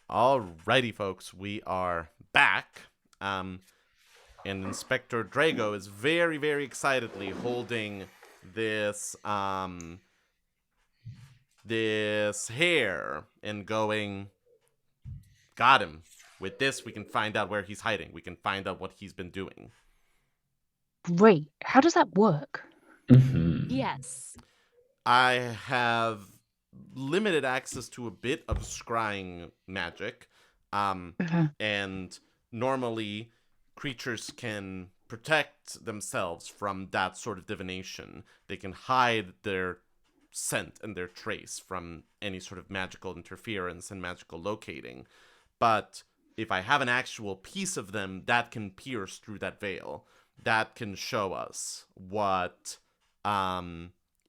Alrighty, folks, we are back. And Inspector Drago is very, very excitedly holding this this hair and going, got him. With this, we can find out where he's hiding. We can find out what he's been doing. Great. How does that work? Mm-hmm. Yes. I have limited access to a bit of scrying magic. And normally creatures can protect themselves from that sort of divination. They can hide their scent and their trace from any sort of magical interference and magical locating. But if I have an actual piece of them, that can pierce through that veil. That can show us what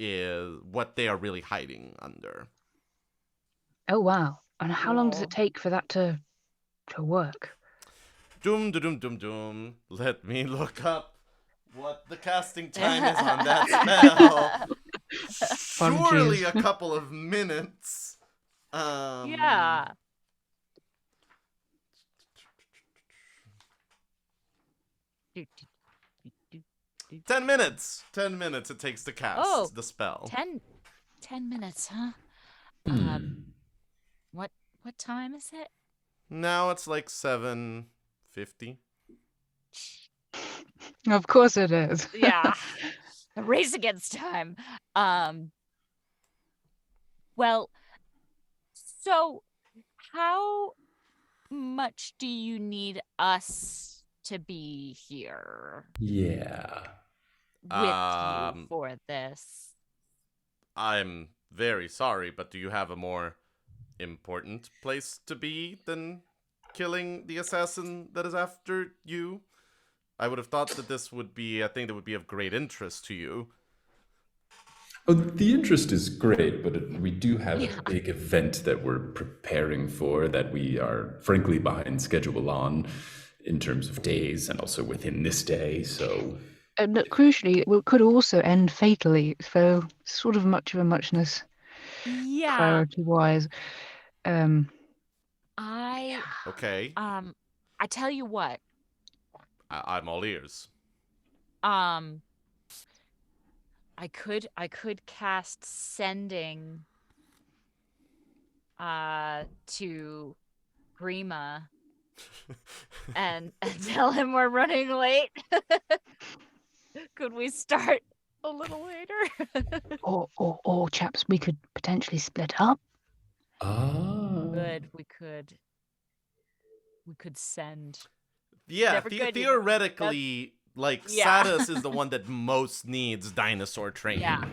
is what they are really hiding under. Oh, wow. And how long does it take for that to work? Doom, doom, doom, doom. Let me look up what the casting time is on that spell. Surely a couple of minutes. Yeah. 10 minutes. 10 minutes it takes to cast the spell. 10 minutes, huh? What time is it? Now it's like 7:50. Of course it is. Yeah. A race against time. Well, so how much do you need us to be here? Yeah. With you for this? I'm very sorry, but do you have a more important place to be than killing the assassin that is after you? I would have thought that this would be a thing that would be of great interest to you. Oh, the interest is great, but we do have a big event that we're preparing for that we are frankly behind schedule on in terms of days and also within this day, so... Look, crucially, it could also end fatally, so sort of much of a muchness. Yeah. Priority-wise. Okay. I tell you what. I'm all ears. I could cast sending to Grima and tell him we're running late. Could we start a little later? or chaps, we could potentially split up. Good, we could send. Yeah, theoretically, Satus is the one that most needs dinosaur training. Yeah,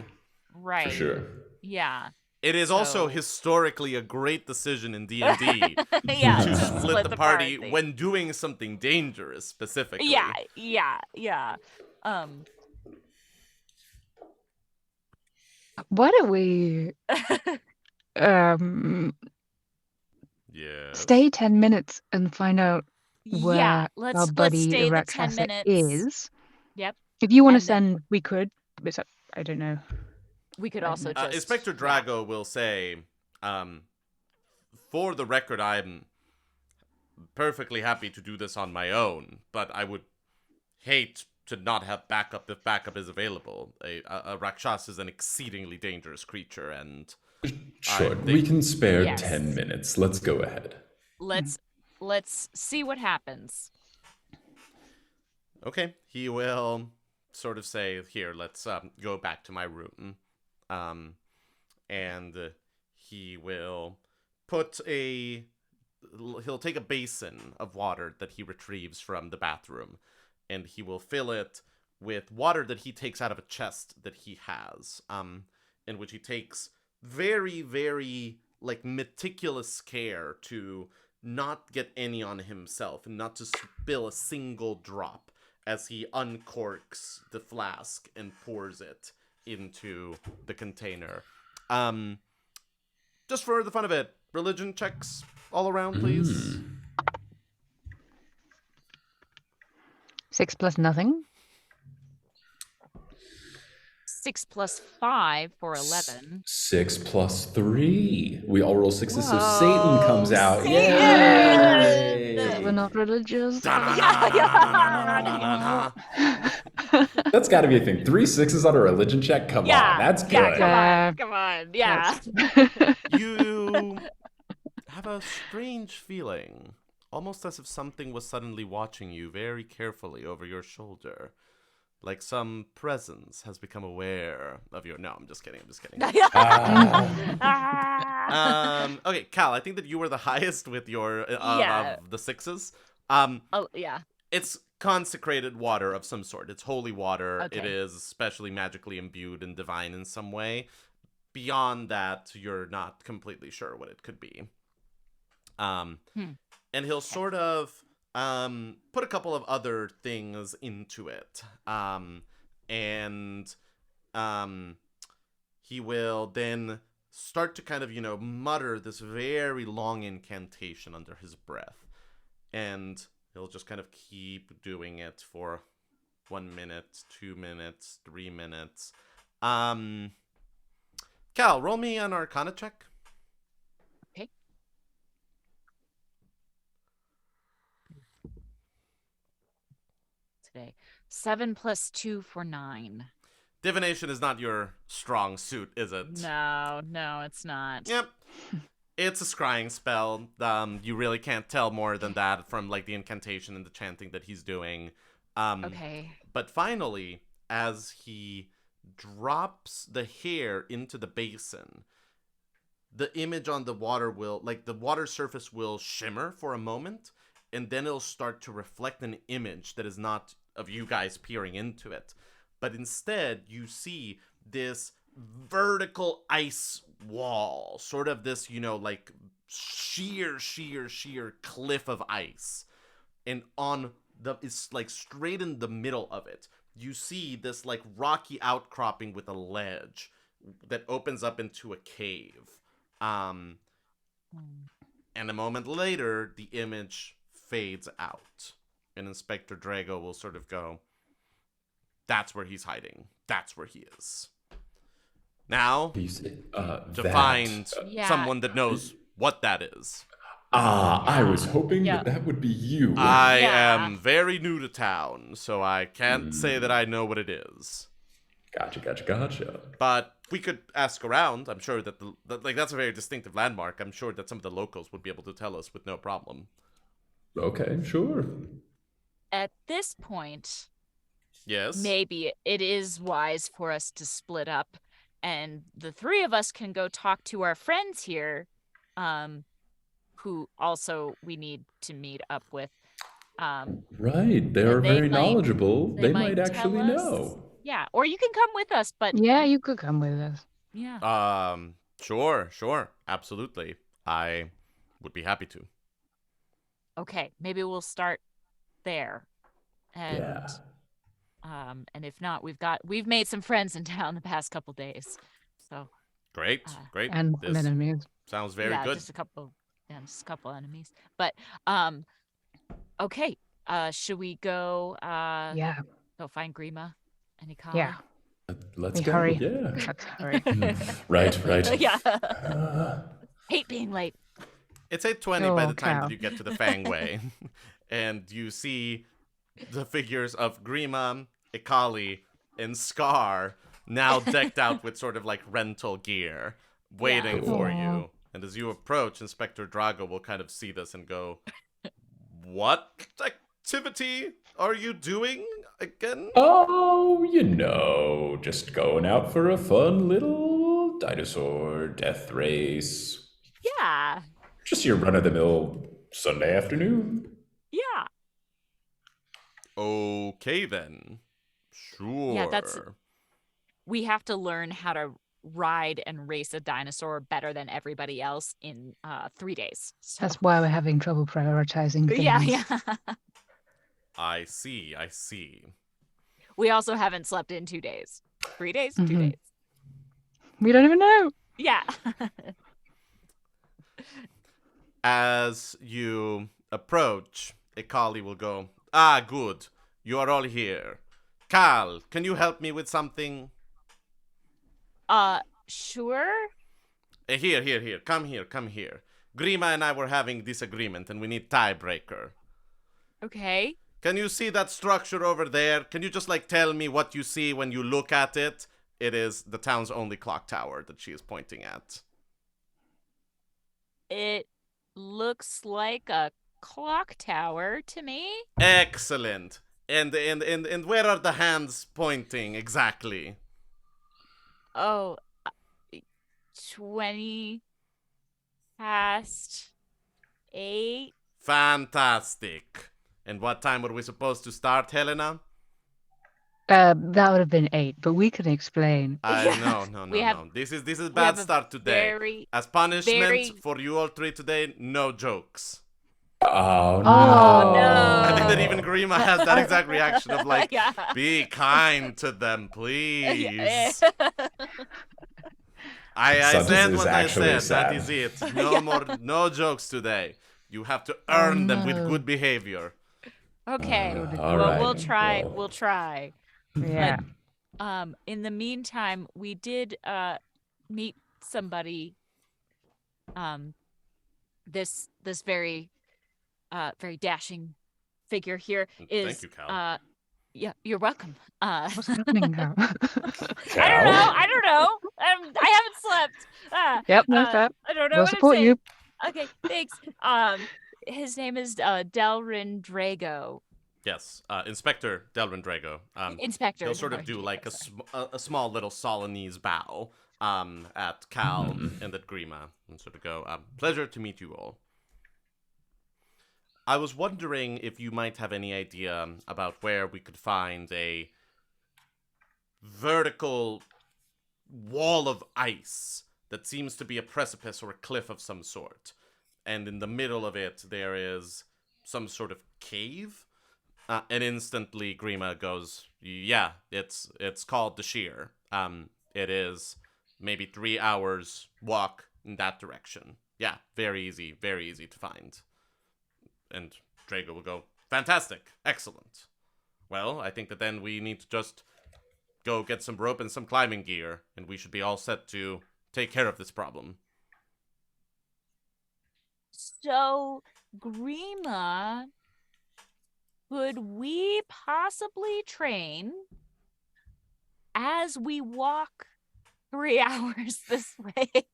right. For sure. Yeah. It is also historically a great decision in D&D yeah, to split the party when doing something dangerous, specifically. Yeah. Why don't we stay 10 minutes and find out where our buddy Raksasa is? Yep. If you want to send, we could. I don't know. We could also just... Inspector Drago will say, for the record, I'm perfectly happy to do this on my own, but I would hate to not have backup if backup is available. A Rakshas is an exceedingly dangerous creature, and... Sure, we can spare 10 minutes. Let's go ahead. Let's see what happens. Okay, he will sort of say, here, let's go back to my room. And he will he'll take a basin of water that he retrieves from the bathroom, and he will fill it with water that he takes out of a chest that he has, in which he takes very, very, meticulous care to not get any on himself and not to spill a single drop as he uncorks the flask and pours it into the container. Just for the fun of it, religion checks all around, please. 6 plus nothing. 6 plus 5 for 11. 6 plus 3. We all roll 6s, so Whoa, Satan comes out. Satan! Yay! We're not religious. That's got to be a thing. 3 6s on a religion check? Come on, that's good. Yeah, come on. Yeah. You have a strange feeling, almost as if something was suddenly watching you very carefully over your shoulder. Like some presence has become aware of your... No, I'm just kidding. Okay, Cal, I think that you were the highest with your of the 6s. Oh, yeah. It's consecrated water of some sort. It's holy water. Okay. It is specially magically imbued and divine in some way. Beyond that, you're not completely sure what it could be. And he'll sort of put a couple of other things into it. And he will then start to kind of, mutter this very long incantation under his breath. And he'll just kind of keep doing it for 1 minute, 2 minutes, 3 minutes. Cal, roll me an Arcana check. Okay. Today. 7 plus 2 for 9. Divination is not your strong suit, is it? No, it's not. Yep. It's a scrying spell. You really can't tell more than that from like the incantation and the chanting that he's doing. Okay. But finally, as he drops the hair into the basin, the image on the water will, like the water surface will shimmer for a moment, and then it'll start to reflect an image that is not of you guys peering into it. But instead, you see this vertical ice wall, sort of this, like sheer cliff of ice. And it's like straight in the middle of it, you see this like rocky outcropping with a ledge that opens up into a cave. And a moment later, the image fades out. And Inspector Drago will sort of go, that's where he's hiding. That's where he is. Now, to find someone that knows what that is. I was hoping that would be you. I am very new to town, so I can't say that I know what it is. Gotcha. But we could ask around. I'm sure that that's a very distinctive landmark. I'm sure that some of the locals would be able to tell us with no problem. Okay, sure. At this point, yes, maybe it is wise for us to split up, and the 3 of us can go talk to our friends here, who also we need to meet up with. Right, they're very knowledgeable. They might actually know. Yeah, or you can come with us, but... Yeah, you could come with us. Yeah. Sure. Absolutely. I would be happy to. Okay, maybe we'll start there. And and if not, we've made some friends in town the past couple days. So great. And enemies. Sounds very good. Just a couple enemies. But okay. Should we go go find Grima and Mikaela? Yeah. Let's go. Hurry. Yeah. Let's hurry. Right. Yeah. Hate being late. It's 8:20 by the time that you get to the Fangway. And you see the figures of Grima, Ikali, and Scar now decked out with sort of like rental gear, waiting for you. And as you approach, Inspector Drago will kind of see this and go, what activity are you doing again? Oh, just going out for a fun little dinosaur death race. Yeah. Just your run-of-the-mill Sunday afternoon. Yeah. Okay, then. Sure. Yeah, we have to learn how to ride and race a dinosaur better than everybody else in 3 days. So. That's why we're having trouble prioritizing things. Yeah. I see. We also haven't slept in 2 days. 3 days? 2 days. We don't even know. Yeah. As you approach, Ikali will go, good. You are all here. Cal, can you help me with something? Sure. Here. Come here. Grima and I were having disagreement, and we need tiebreaker. Okay. Can you see that structure over there? Can you just, tell me what you see when you look at it? It is the town's only clock tower that she is pointing at. It looks like a clock tower to me. Excellent. And where are the hands pointing exactly? Oh, 20 past 8. Fantastic. And what time were we supposed to start, Helena? That would have been 8, but we can explain. No. This is bad start today. As punishment for you all three today, no jokes. Oh, no. I think that even Grima has that exact reaction of be kind to them, please. I said what I said. Sad. That is it. No jokes today. You have to earn them with good behavior. Okay. All right. We'll try. We'll try. Yeah. But, in the meantime, we did meet somebody. This very dashing figure here is. Thank you, Cal. Yeah, you're welcome. What's happening now? I don't know. I haven't slept. Yep, no fair. I don't know We'll what support I'm you. saying. Okay, thanks. His name is Delrin Drago. Yes, Inspector Delrin Drago. Inspector. He'll sort of do a small little Solinese bow at Cal and at Grima and sort of go, pleasure to meet you all. I was wondering if you might have any idea about where we could find a vertical wall of ice that seems to be a precipice or a cliff of some sort. And in the middle of it, there is some sort of cave. And instantly Grima goes, yeah, it's called the Sheer. It is maybe 3 hours walk in that direction. Yeah, very easy to find. And Drago will go, fantastic, excellent. Well, I think that then we need to just go get some rope and some climbing gear, and we should be all set to take care of this problem. So, Grima, could we possibly train as we walk 3 hours this way?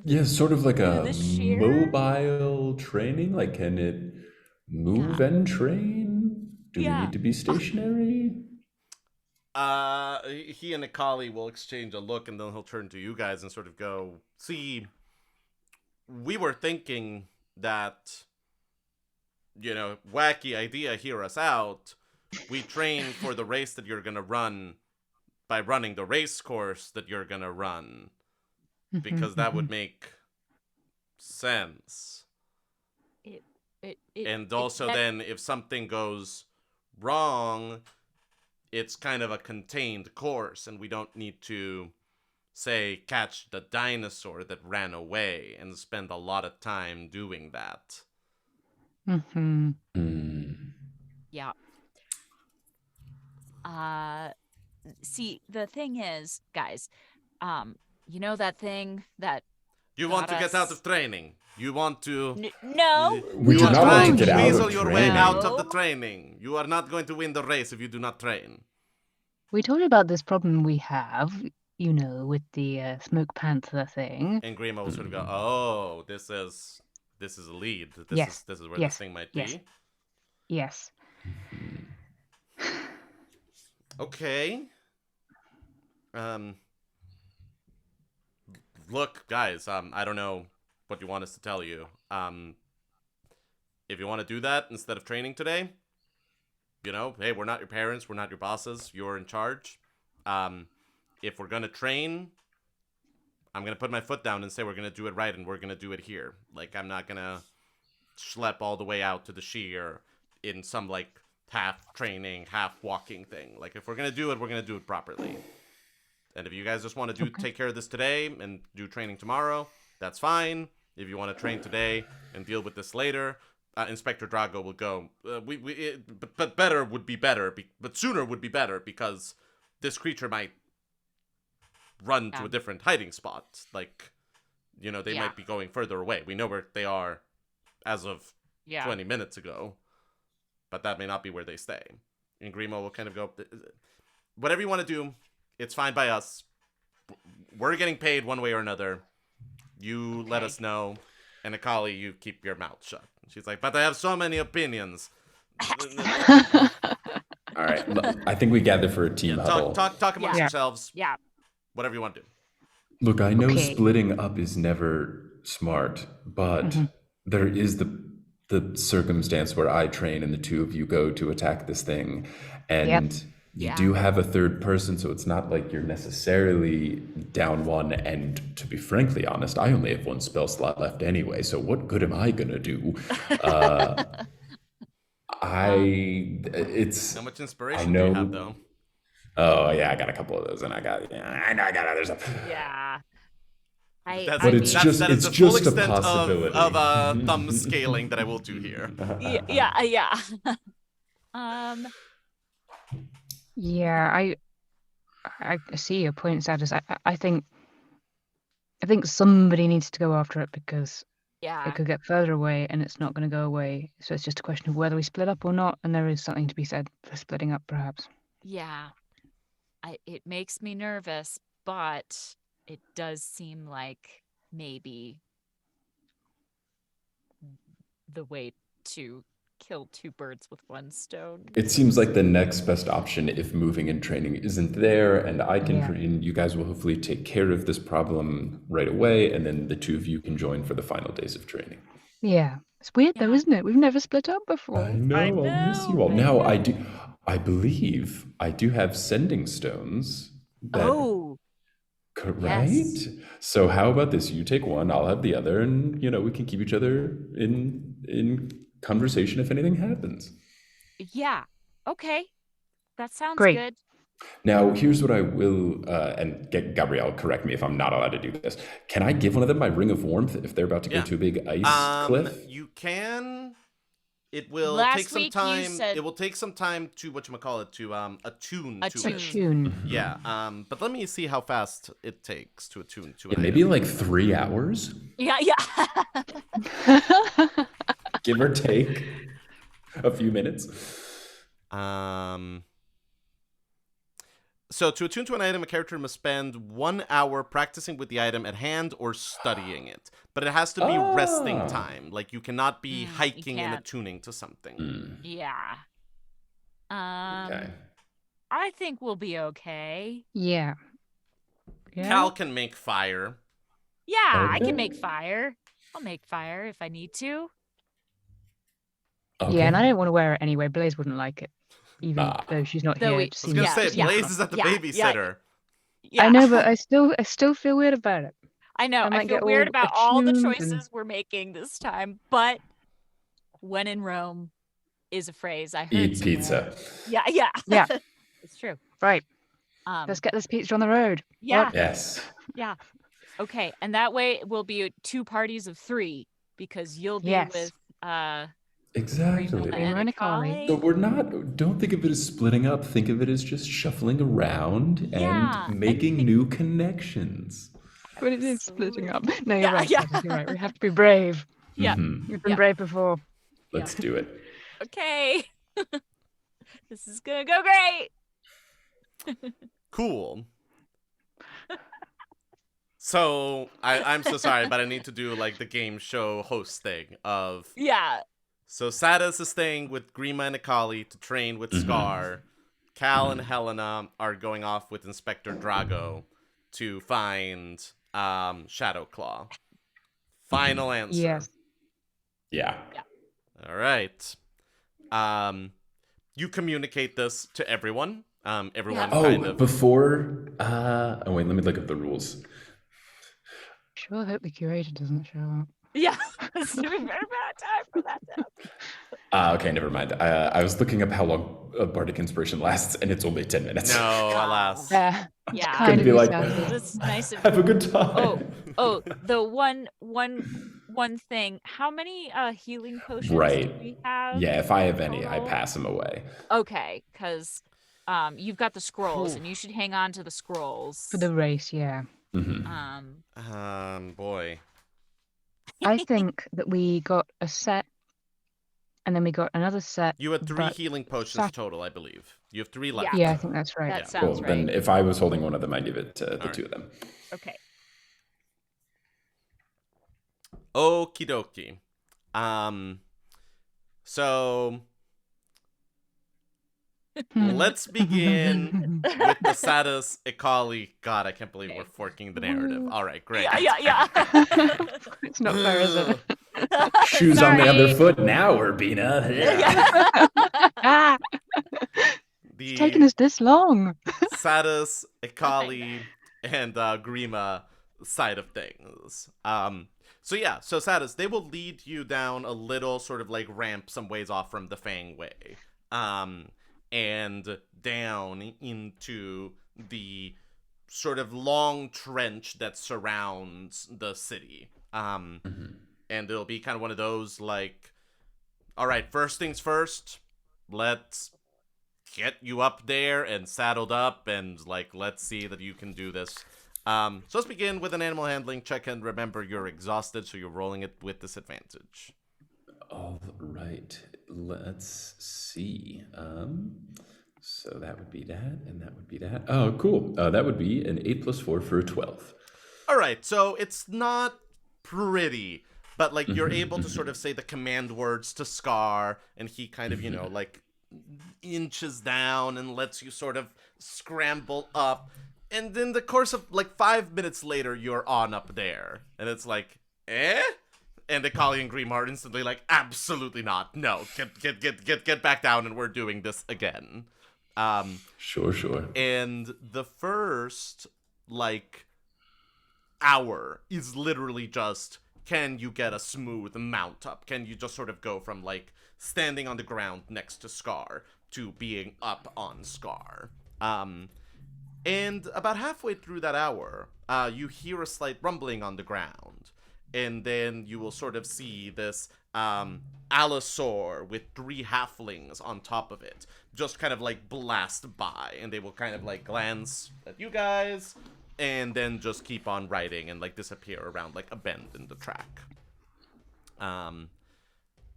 Yeah, sort of like a mobile training. Like, can it move and train? Do we need to be stationary? He and Akali will exchange a look, and then he'll turn to you guys and sort of go, see, we were thinking that, wacky idea, hear us out. We train for the race that you're going to run by running the race course that you're going to run. Because that would make sense. And also then, if something goes wrong, it's kind of a contained course, and we don't need to, say, catch the dinosaur that ran away and spend a lot of time doing that. Yeah. See, the thing is, guys, you know that thing that you want to get out of training. You want to... No. We do not want to get out of your way out of the training. You are not going to win the race if you do not train. We told you about this problem we have, with the smoke panther thing. And Grima will sort of go, oh, this is a lead. This is where this thing might be. Yes. Okay. Look, guys, I don't know what you want us to tell you. If you want to do that instead of training today, hey, we're not your parents, we're not your bosses, you're in charge. If we're going to train, I'm going to put my foot down and say we're going to do it right, and we're going to do it here. I'm not going to schlep all the way out to the Sheer in some, half training, half walking thing. If we're going to do it, we're going to do it properly. And if you guys just want to take care of this today and do training tomorrow, that's fine. If you want to train today and deal with this later, Inspector Drago will go, but better would be better, but sooner would be better, because this creature might run to a different hiding spot. Like, they might be going further away. We know where they are as of 20 minutes ago, but that may not be where they stay. And Grimo will kind of go, whatever you want to do, it's fine by us. We're getting paid one way or another. You let us know. And Akali, you keep your mouth shut. She's like, but I have so many opinions. All right. I think we gather for a team huddle. Talk amongst yourselves. Yeah. Whatever you want to do. Look, I know splitting up is never smart, but there is the circumstance where I train and the two of you go to attack this thing. And you do have a third person, so it's not like you're necessarily down one. And to be frankly honest, I only have one spell slot left anyway, so what good am I going to do? How much inspiration do you have, though? Oh, yeah, I got a couple of those, and I got other stuff. Yeah. But it's just a possibility of thumb scaling that I will do here. Yeah. Yeah, I see your point, Satus. I think somebody needs to go after it because it could get further away and it's not going to go away. So it's just a question of whether we split up or not, and there is something to be said for splitting up, perhaps. Yeah. It makes me nervous, but it does seem like maybe the way to kill two birds with one stone. It seems like the next best option if moving and training isn't there, and I can and you guys will hopefully take care of this problem right away, and then the two of you can join for the final days of training. Yeah. It's weird though, isn't it? We've never split up before. I know. I'll miss you all. Now I believe I do have sending stones. Right? Yes. So how about this? You take one, I'll have the other, and we can keep each other in conversation if anything happens. Yeah. Okay. That sounds great. Good. Now, here's what I will, and Gabriel, correct me if I'm not allowed to do this. Can I give one of them my ring of warmth if they're about to go to a big ice cliff? You can. It will take some time. It will take some time to attune to it. Attune. Yeah. But let me see how fast it takes to attune to it. Maybe like 3 hours. Yeah. Give or take a few minutes. So to attune to an item, a character must spend 1 hour practicing with the item at hand or studying it. But it has to be resting time. Like, you cannot be hiking and attuning to something. Yeah. Okay. I think we'll be okay. Yeah. Cal can make fire. Yeah, I can make fire. I'll make fire if I need to. Okay. Yeah, and I don't want to wear it anyway. Blaze wouldn't like it. Even though she's not here. I was going to say, Blaze is at the babysitter. Yeah. I know, but I still feel weird about it. I know. I feel weird about all the choices we're making this time. But when in Rome is a phrase I heard. Eat pizza. Yeah. It's true. Right. Let's get this pizza on the road. Yeah. Yes. Yeah. Okay. And that way it will be 2 parties of 3 because you'll be with Exactly. So we're not, don't think of it as splitting up. Think of it as just shuffling around and making new connections. But it is splitting up. No, you're right. You're right. We have to be brave. Yeah. You've been brave before. Let's do it. Okay. This is going to go great. Cool. So I'm so sorry, but I need to do like the game show host thing of So Satus is staying with Grima and Akali to train with Scar. Cal and Helena are going off with Inspector Drago to find Shadowclaw. Final answer. Yes. Yeah. All right. You communicate this to everyone. Everyone kind of. Before. Wait, let me look at the rules. Sure hope the curator doesn't show up. Yeah, it's a very bad time for that now. Okay, never mind. I was looking up how long a Bardic Inspiration lasts, and it's only 10 minutes. No, alas. Yeah. Could be like, that's nice of have a good time. The one thing. How many healing potions do we have? Yeah, if I have any, I pass them away. Okay, because you've got the scrolls, Cool. and you should hang on to the scrolls. For the race, yeah. Boy. I think that we got a set, and then we got another set. You had 3 but healing potions total, I believe. You have 3 left. Yeah, I think that's right. That sounds right. Then if I was holding one of them, I'd give it to the 2 of them. Okay. Okie dokie. So let's begin with the Satus Ikali. God, I can't believe we're forking the narrative. All right, great. Yeah. It's not fair, is it? Shoes on the other foot now, Urbina. It's taken us this long. Satus, Ikali, and Grima side of things. So Satus, they will lead you down a little sort of like ramp some ways off from the Fang Way. And down into the sort of long trench that surrounds the city. And it'll be kind of one of those like, all right, first things first, let's get you up there and saddled up and like, let's see that you can do this. So let's begin with an animal handling check, and remember you're exhausted, so you're rolling it with disadvantage. All right, let's see. So that would be that, and that would be that. Oh, cool. That would be an 8 + 4 for a 12. All right, so it's not pretty, but like you're able to sort of say the command words to Scar, and he kind of, like inches down and lets you sort of scramble up. And in the course of like 5 minutes later, you're on up there, and it's like, eh? And the Kali and Grima are instantly like, absolutely not. No, get back down, and we're doing this again. Sure. And the first like hour is literally just, can you get a smooth mount up? Can you just sort of go from like standing on the ground next to Scar to being up on Scar? And about halfway through that hour, you hear a slight rumbling on the ground. And then you will sort of see this allosaur with 3 halflings on top of it just kind of like blast by. And they will kind of like glance at you guys and then just keep on riding and like disappear around like a bend in the track.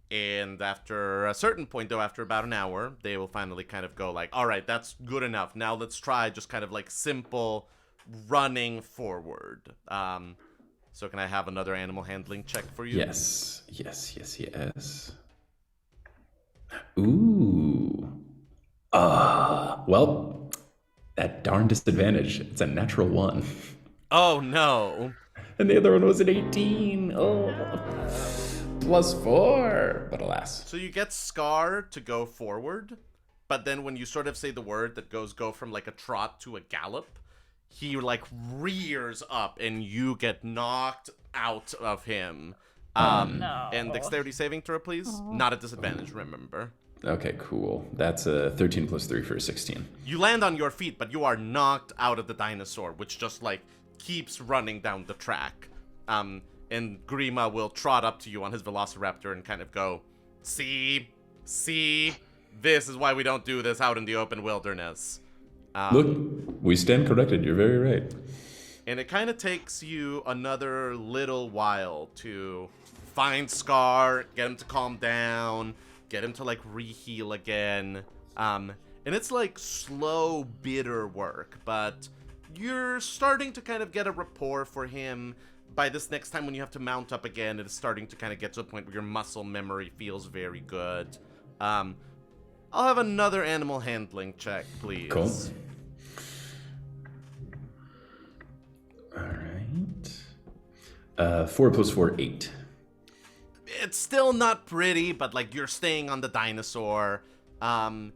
And after a certain point, though, after about an hour, they will finally kind of go like, all right, that's good enough. Now let's try just kind of like simple running forward. So can I have another animal handling check for you? Yes. Ooh. Well, that darn disadvantage. It's a natural 1. Oh, no. And the other one was an 18. Oh. +4, but alas. So you get Scar to go forward, but then when you sort of say the word that go from like a trot to a gallop, he like rears up and you get knocked out of him. No. And dexterity saving throw, please. Not a disadvantage, remember. Okay, cool. That's a 13 + 3 for a 16. You land on your feet, but you are knocked out of the dinosaur, which just like keeps running down the track. And Grima will trot up to you on his velociraptor and kind of go, see, this is why we don't do this out in the open wilderness. Look, we stand corrected. You're very right. And it kind of takes you another little while to find Scar, get him to calm down, get him to like re-heal again. And it's like slow, bitter work, but you're starting to kind of get a rapport for him. By this next time when you have to mount up again, it is starting to kind of get to a point where your muscle memory feels very good. I'll have another animal handling check, please. Cool. All right. 4 + 4, 8. It's still not pretty, but like you're staying on the dinosaur. And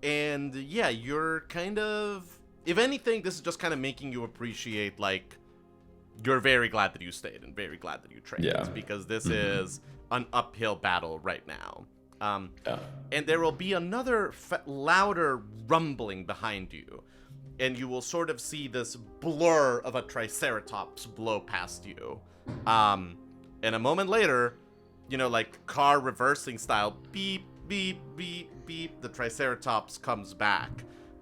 yeah, you're kind of, if anything, this is just kind of making you appreciate like, you're very glad that you stayed and very glad that you trained, because this is an uphill battle right now. And there will be another louder rumbling behind you, and you will sort of see this blur of a triceratops blow past you. And a moment later, like car reversing style, beep, beep, beep, beep, the triceratops comes back.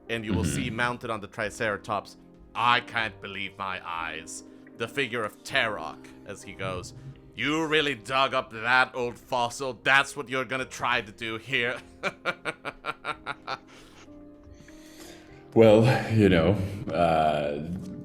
and you will see mounted on the Triceratops, I can't believe my eyes, the figure of Tarok, as he goes, you really dug up that old fossil? That's what you're gonna try to do here? Well,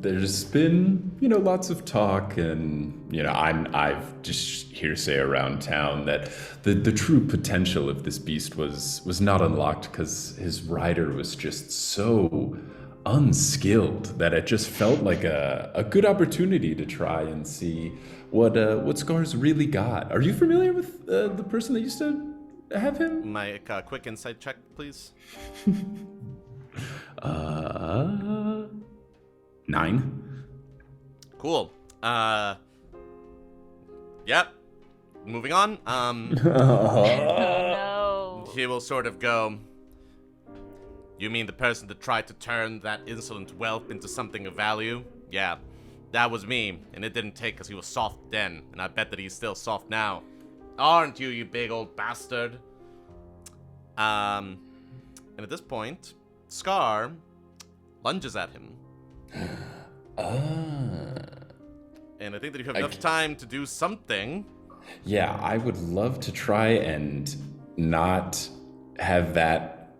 there's been, lots of talk, and, I've just hearsay around town that the true potential of this beast was not unlocked because his rider was just so unskilled that it just felt like a good opportunity to try and see what Scar's really got. Are you familiar with the person that used to have him? My quick insight check, please. 9. Cool. Yep. Moving on. No. He will sort of go, you mean the person that tried to turn that insolent whelp into something of value? Yeah, that was me, and it didn't take because he was soft then, and I bet that he's still soft now. Aren't you big old bastard? And at this point, Scar lunges at him. And I think that you have enough time to do something. Yeah, I would love to try and not have that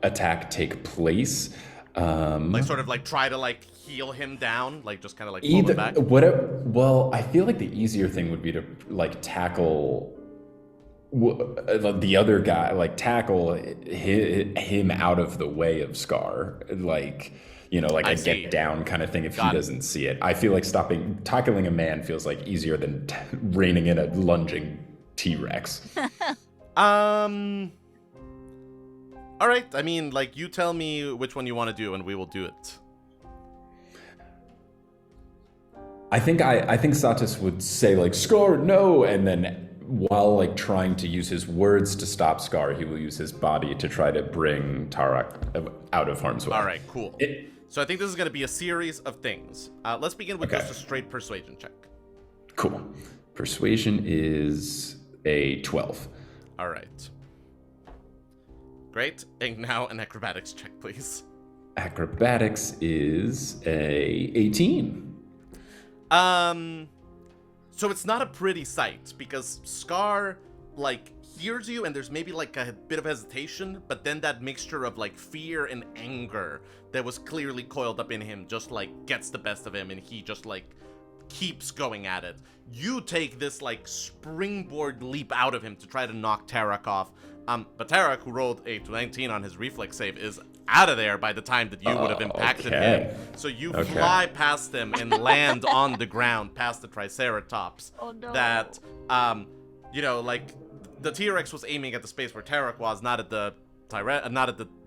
attack take place. Try to heal him down, just kind of pull him back. Well, I feel like the easier thing would be to tackle the other guy, tackle him out of the way of Scar, a get down kind of thing if he doesn't see it. I feel like tackling a man feels easier than reining in a lunging T-Rex. All right. I mean, you tell me which one you want to do, and we will do it. I think Satus would say Scar, no, and then while trying to use his words to stop Scar, he will use his body to try to bring Tarok out of harm's way. All right, cool. So I think this is going to be a series of things. Let's begin with just a straight persuasion check. Cool. Persuasion is a 12. All right. Great. And now an acrobatics check, please. Acrobatics is a 18. So it's not a pretty sight because Scar hears you and there's maybe a bit of hesitation, but then that mixture of fear and anger that was clearly coiled up in him just gets the best of him, and he just keeps going at it. You take this springboard leap out of him to try to knock Tarok off. But Tarok, who rolled a 19 on his reflex save, is out of there by the time that you would have impacted him. So you fly past them and land on the ground past the Triceratops. Oh no. That, the T-Rex was aiming at the space where Tarok was, not at the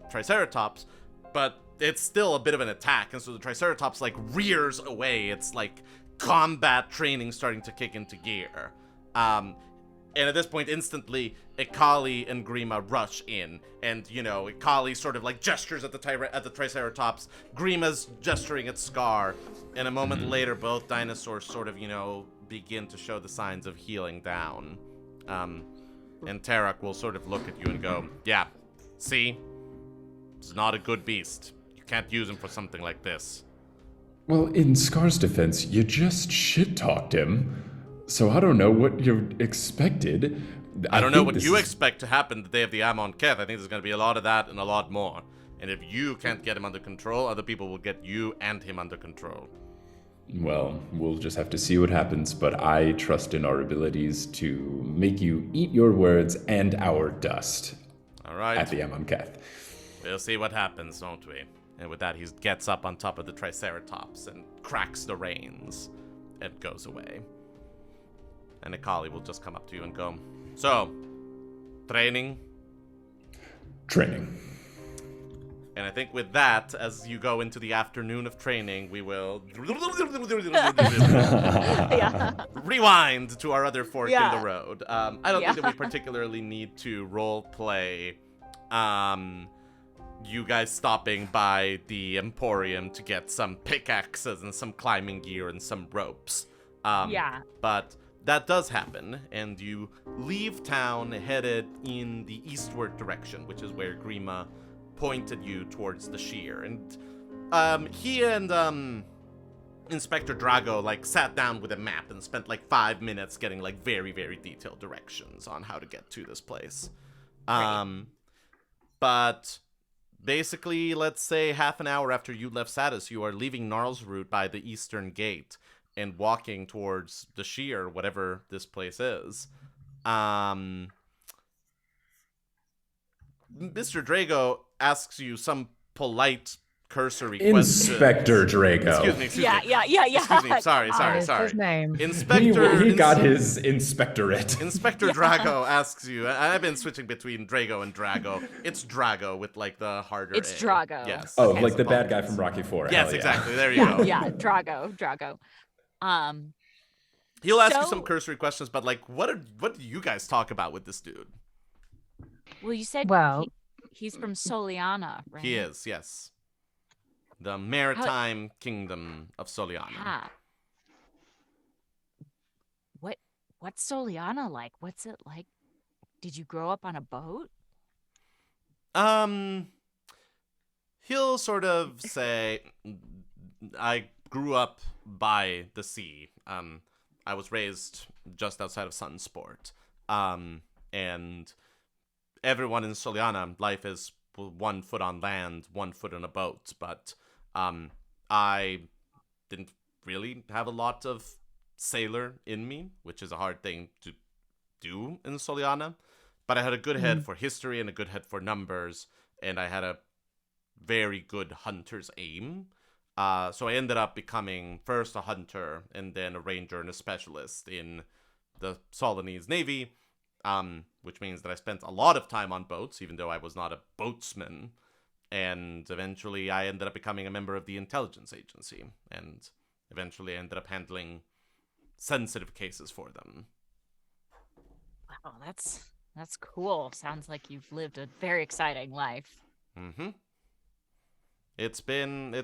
Triceratops, but it's still a bit of an attack, and so the Triceratops rears away. It's combat training starting to kick into gear. And at this point, instantly, Ikali and Grima rush in. And, Ikali sort of gestures at the Triceratops. Grima's gesturing at Scar. And a moment later, both dinosaurs sort of, begin to show the signs of healing down. And Tarok will sort of look at you and go, yeah, see? It's not a good beast. You can't use him for something like this. Well, in Scar's defense, you just shit-talked him. So I don't know what you expected. I don't know what you expect to happen the day of the Amon Keth. I think there's going to be a lot of that and a lot more. And if you can't get him under control, other people will get you and him under control. Well, we'll just have to see what happens, but I trust in our abilities to make you eat your words and our dust. All right. At the Amon Keth. We'll see what happens, don't we? And with that, he gets up on top of the Triceratops and cracks the reins and goes away. And Ikali will just come up to you and go, so, training? Training. And I think with that, as you go into the afternoon of training, we will rewind to our other fork in the road. I don't think that we particularly need to role play you guys stopping by the Emporium to get some pickaxes and some climbing gear and some ropes. But that does happen, and you leave town headed in the eastward direction, which is where Grima pointed you towards the sheer. And he and Inspector Drago like sat down with a map and spent like 5 minutes getting like very, very detailed directions on how to get to this place. But basically, let's say half an hour after you left Satus, you are leaving Gnarlsroot by the eastern gate and walking towards the sheer, whatever this place is. Mr. Drago asks you some polite cursory questions. Inspector Drago. Excuse me. Yeah. Excuse me. Sorry. His name. Inspector. He got his inspectorate. Inspector Drago asks you. I've been switching between Drago and Drago. It's Drago with like the harder. It's A. Drago. Yes. Oh, yes, like the bad guy apologies. from Rocky IV. Yes, Hell yeah. exactly. There you go. Yeah, Drago. He'll ask you some cursory questions, but like, what do you guys talk about with this dude? Well, you said he's from Soliana, right? He is, yes. The maritime kingdom of Soliana. Yeah. What's Soliana like? What's it like? Did you grow up on a boat? He'll sort of say, I grew up by the sea. I was raised just outside of Sunsport. And everyone in Soliana, life is 1 foot on land, 1 foot on a boat. But I didn't really have a lot of sailor in me, which is a hard thing to do in Soliana. But I had a good head for history and a good head for numbers, and I had a very good hunter's aim. So I ended up becoming first a hunter and then a ranger and a specialist in the Solinese Navy, which means that I spent a lot of time on boats, even though I was not a boatsman. And eventually I ended up becoming a member of the intelligence agency, and eventually I ended up handling sensitive cases for them. Wow, that's cool. Sounds like you've lived a very exciting life. Mm-hmm. It's been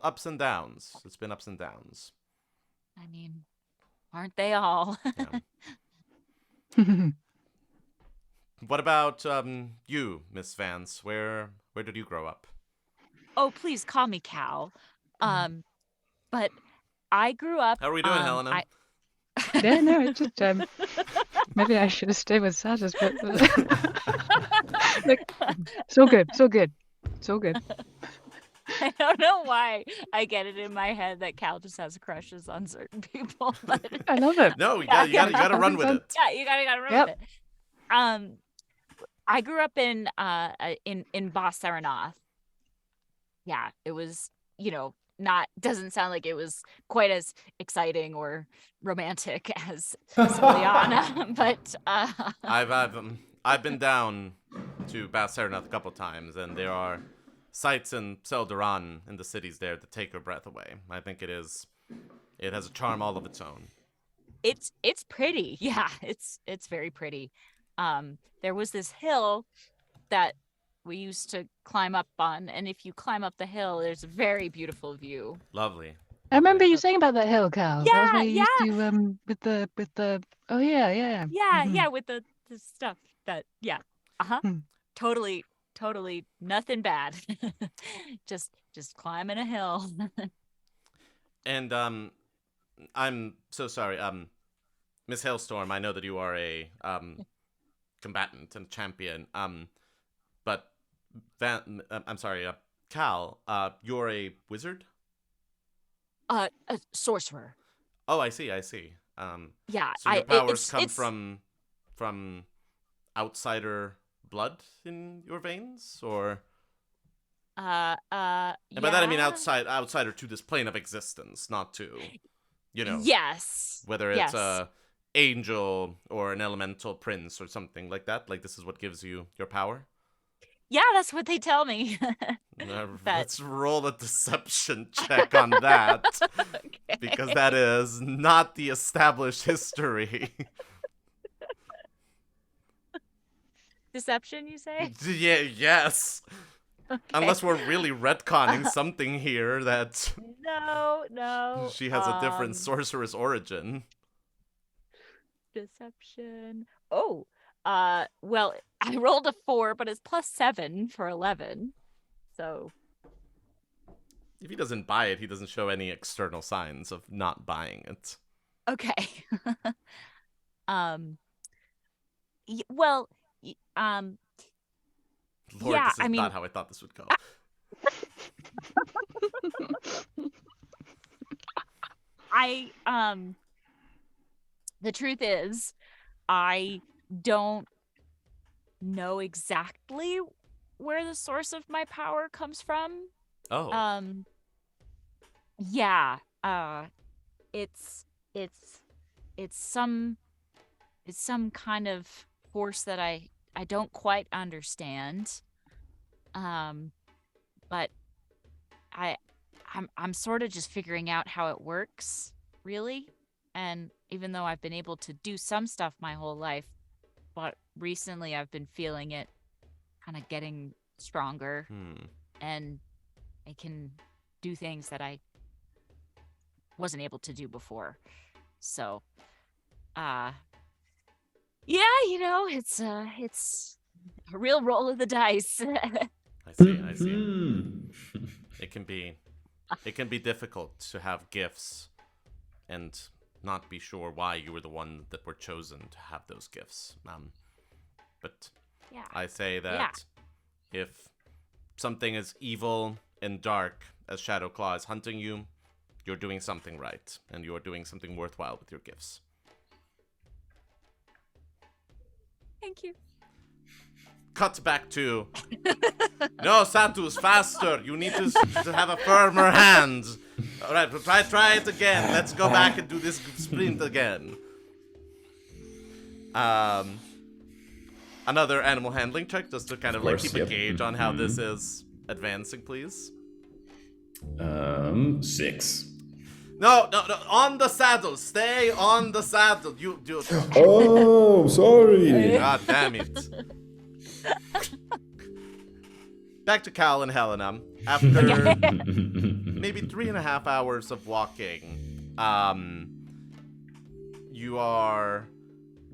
ups and downs. It's been ups and downs. I mean, aren't they all? Yeah. What about you, Miss Vance? Where did you grow up? Oh, please call me Cal. But I grew up. How are we doing, Helena? Yeah, no, it's just maybe I should have stayed with Satus, but like, so good. I don't know why I get it in my head that Cal just has crushes on certain people, but I love it. No, you gotta run with it. Yeah, you gotta run with it. I grew up in Bas Saranath. Yeah, it was, doesn't sound like it was quite as exciting or romantic as Soliana, but I've been down to Bas Saranath a couple times, and there are sights in Seldaran in the cities there that take your breath away. I think it has a charm all of its own. It's pretty. Yeah, it's very pretty. There was this hill that we used to climb up on, and if you climb up the hill, there's a very beautiful view. Lovely. I remember you saying about that hill, Cal. Yeah, that was where you used to with the oh yeah. Yeah, with the stuff that totally nothing bad. just climbing a hill. And I'm so sorry, Miss Hailstorm, I know that you are a combatant and champion, but I'm sorry, Cal, you're a wizard? A sorcerer. Oh, I see. Yeah, so your powers come from outsider blood in your veins, or? And by that I mean outsider to this plane of existence, not to, Yes. Whether it's a angel or an elemental prince or something like that. Like, this is what gives you your power? Yeah, that's what they tell me. Let's roll a deception check on that. Okay. Because that is not the established history. Deception, you say? Yeah, yes. Okay. Unless we're really retconning something here that... No. She has a different sorceress origin. Deception. Oh, well, I rolled a 4, but it's +7 for 11. So If he doesn't buy it, he doesn't show any external signs of not buying it. okay. Well, Lord, yeah, this is not how I thought this would go. The truth is, I don't know exactly where the source of my power comes from. Oh. Yeah. It's some kind of force that I don't quite understand. But I'm sort of just figuring out how it works, really. And even though I've been able to do some stuff my whole life, but recently I've been feeling it kind of getting stronger, and I can do things that I wasn't able to do before. So, yeah, it's a real roll of the dice. I see. It can be difficult to have gifts and not be sure why you were the one that were chosen to have those gifts. But Yeah. I say that if something as evil and dark as Shadowclaw is hunting you, you're doing something right, and you're doing something worthwhile with your gifts. Thank you. Cut back to... No, Satus, faster! You need to have a firmer hand. All right, try it again. Let's go back and do this sprint again. Another animal handling check, just to kind of course, keep a gauge on how this is advancing, please. 6. No, on the saddle. Stay on the saddle. You. Oh, sorry. God damn it. Back to Cal and Helena. After maybe 3.5 hours of walking, you are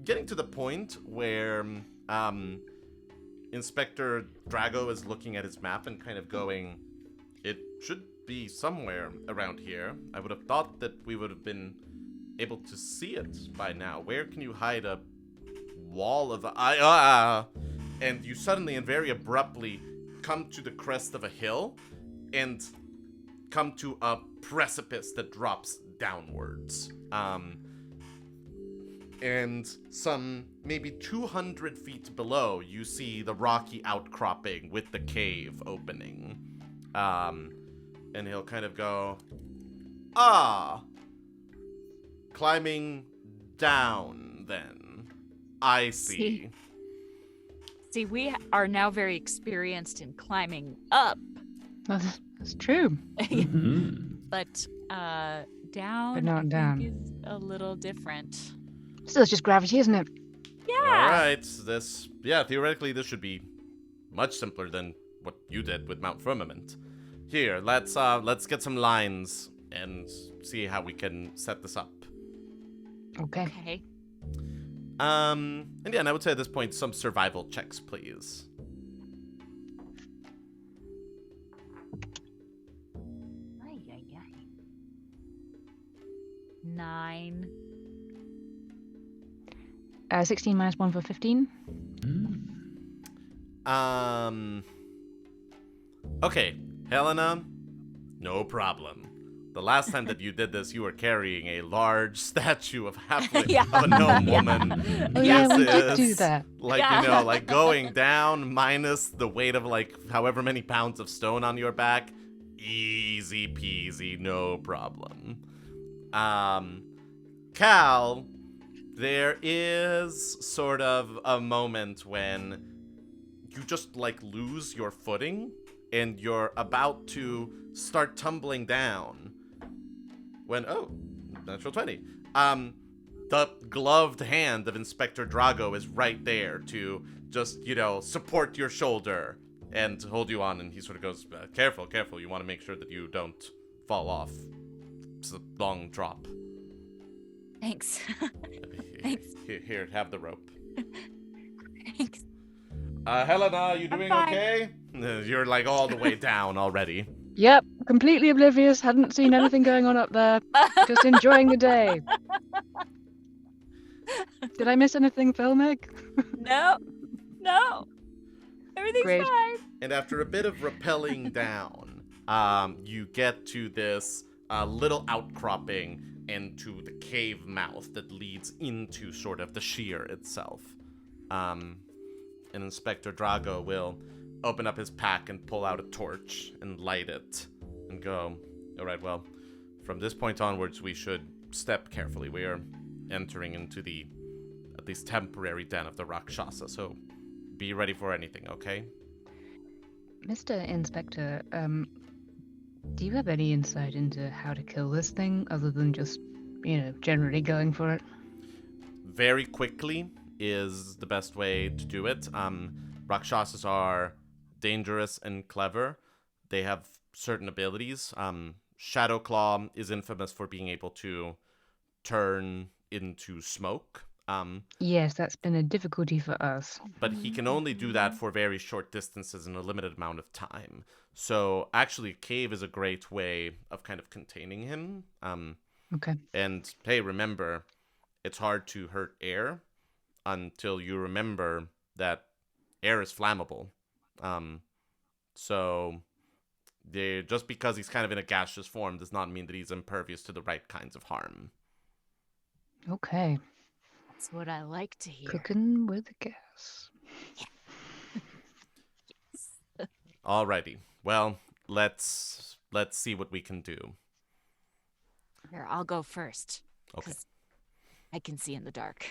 getting to the point where Inspector Drago is looking at his map and kind of going, it should be somewhere around here. I would have thought that we would have been able to see it by now. Where can you hide a wall of... And you suddenly and very abruptly come to the crest of a hill and come to a precipice that drops downwards. And some maybe 200 feet below, you see the rocky outcropping with the cave opening. And he'll kind of go, climbing down then. I see. See, we are now very experienced in climbing up. That's true. But down, But not I down. think is a little different. Still, it's just gravity, isn't it? Yeah. All right, theoretically this should be much simpler than what you did with Mount Firmament. Here, let's get some lines and see how we can set this up. Okay. Okay. And yeah, and I would say at this point, some survival checks, please. Ay. 9. 16 minus 1 for 15. Okay, Helena, no problem. The last time that you did this, you were carrying a large statue of of a gnome woman. Oh yeah, we did do that. Like going down minus the weight of however many pounds of stone on your back. Easy peasy, no problem. Cal, there is sort of a moment when you just lose your footing and you're about to start tumbling down. When, natural 20. The gloved hand of Inspector Drago is right there to just, support your shoulder and hold you on. And he sort of goes, careful. You want to make sure that you don't fall off. It's a long drop. Thanks. Thanks. Here, have the rope. Thanks. Helena, you doing fine. okay? You're like all the way down already. Yep, completely oblivious. Hadn't seen anything going on up there. Just enjoying the day. Did I miss anything filmic? No. Everything's Great. fine. And after a bit of rappelling down, you get to this little outcropping into the cave mouth that leads into sort of the sheer itself. And Inspector Drago will open up his pack and pull out a torch and light it and go, all right, well, from this point onwards, we should step carefully. We are entering into the, at least temporary den of the Rakshasa, so be ready for anything, okay? Mr. Inspector, do you have any insight into how to kill this thing other than just, generally going for it? Very quickly is the best way to do it. Rakshasas are dangerous and clever. They have certain abilities. Shadowclaw is infamous for being able to turn into smoke. Yes, that's been a difficulty for us. But he can only do that for very short distances in a limited amount of time. So actually, cave is a great way of kind of containing him. Okay. And hey, remember, it's hard to hurt air until you remember that air is flammable. So just because he's kind of in a gaseous form does not mean that he's impervious to the right kinds of harm. Okay. That's what I like to hear. Cooking with gas. Yes. Alrighty. Well, let's see what we can do. Here, I'll go first. Okay. 'Cause I can see in the dark.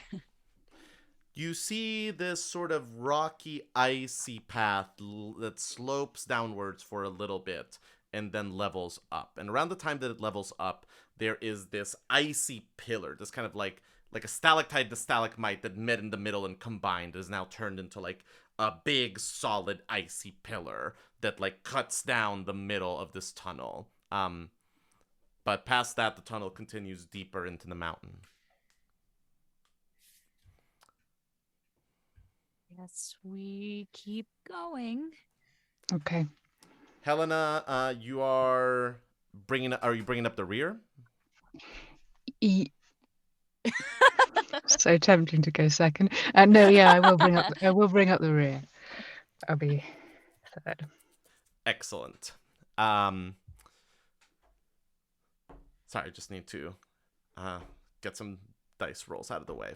You see this sort of rocky, icy path that slopes downwards for a little bit and then levels up. And around the time that it levels up, there is this icy pillar, this kind of like a stalactite to stalagmite that met in the middle and combined is now turned into like a big, solid, icy pillar that like cuts down the middle of this tunnel. But past that, the tunnel continues deeper into the mountain. Yes, we keep going. Okay. Helena, are you bringing up the rear? So tempting to go second. No, yeah, I will bring up the rear. I'll be third. Excellent. Sorry, I just need to get some dice rolls out of the way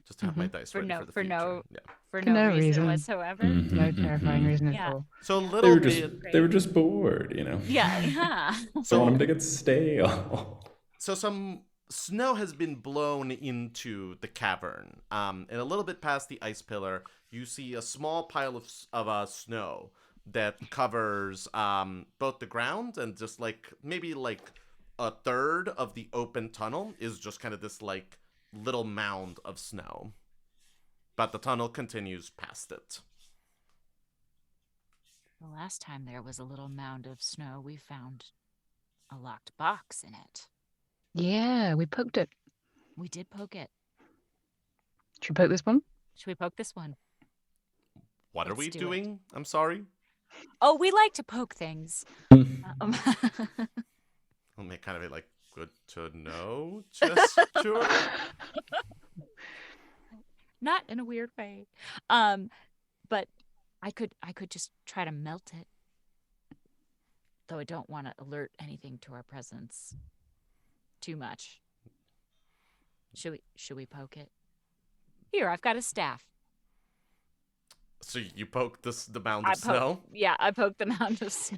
just to have my dice ready for the future. For no reason whatsoever. No terrifying reason Yeah. at all. So a little They were just bored, Yeah. Don't want them to get stale. So some snow has been blown into the cavern. And a little bit past the ice pillar, you see a small pile of snow that covers both the ground and just like maybe like a third of the open tunnel is just kind of this like little mound of snow. But the tunnel continues past it. The last time there was a little mound of snow, we found a locked box in it. Yeah, we poked it. We did poke it. Should we poke this one? Should we poke this one? What are Let's we do doing? I'm sorry. Oh, we like to poke things. I'll make kind of a like good to know gesture. Not in a weird way. But I could just try to melt it. Though I don't want to alert anything to our presence too much. Should we poke it? Here, I've got a staff. So you poke the mound of snow? Yeah, I poked the mound of snow.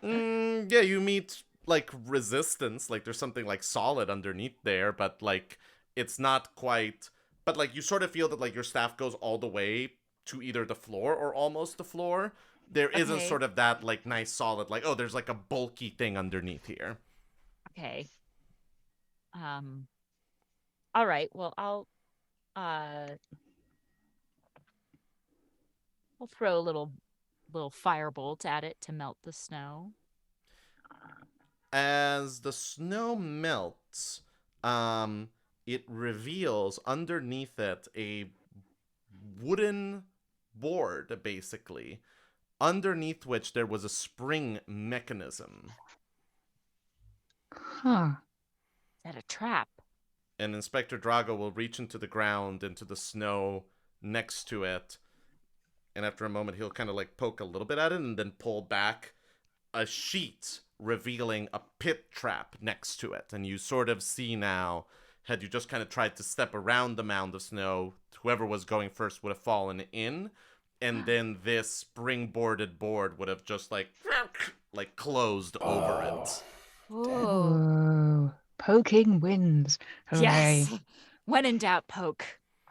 Yeah, you meet like resistance. Like there's something like solid underneath there, but like it's not quite. But like you sort of feel that like your staff goes all the way to either the floor or almost the floor. There isn't sort of that like nice solid like, oh, there's like a bulky thing underneath here. Okay. All right. Well, I'll throw a little firebolt at it to melt the snow. As the snow melts, it reveals underneath it a wooden board, basically, underneath which there was a spring mechanism. Huh. Is that a trap? And Inspector Drago will reach into the ground, into the snow next to it. And after a moment, he'll kind of like poke a little bit at it and then pull back a sheet revealing a pit trap next to it. And you sort of see now, had you just kind of tried to step around the mound of snow, whoever was going first would have fallen in. And then this spring-boarded board would have just like closed over it. Oh. Whoa. Poking wins. Hooray. Yes. When in doubt, poke.